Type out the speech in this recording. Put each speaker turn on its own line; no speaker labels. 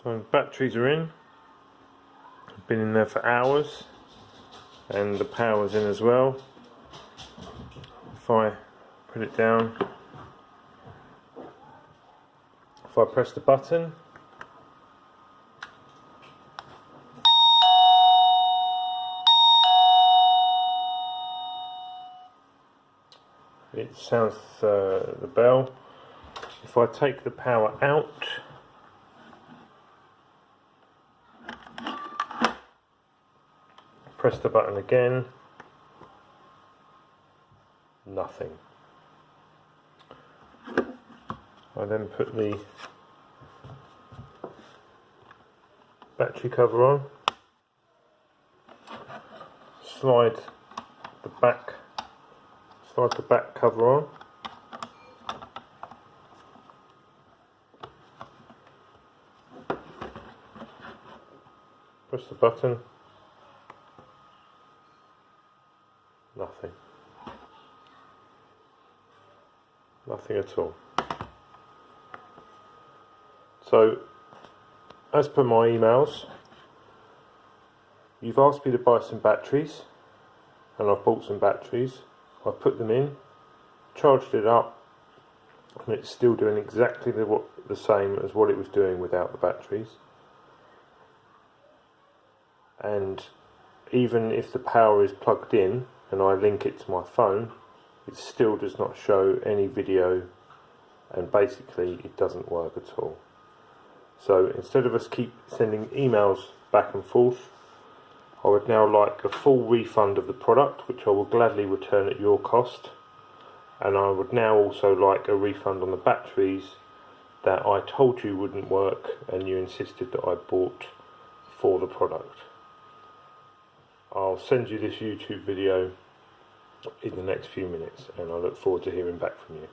So batteries are in. Been in there for hours, and the power's in as well. If I put it down, if I press the button, it sounds the bell. If I take the power out, press the button again, nothing. I then put the battery cover on, slide the back cover on, press the button, nothing. Nothing at all. So, as per my emails, you've asked me to buy some batteries, and I've bought some batteries. I've put them in, charged it up, and it's still doing exactly the same as what it was doing without the batteries. And even if the power is plugged in and I link it to my phone, it still does not show any video, and basically it doesn't work at all. So instead of us keep sending emails back and forth, I would now like a full refund of the product, which I will gladly return at your cost, and I would now also like a refund on the batteries that I told you wouldn't work and you insisted that I bought for the product. I'll send you this YouTube video in the next few minutes, and I look forward to hearing back from you.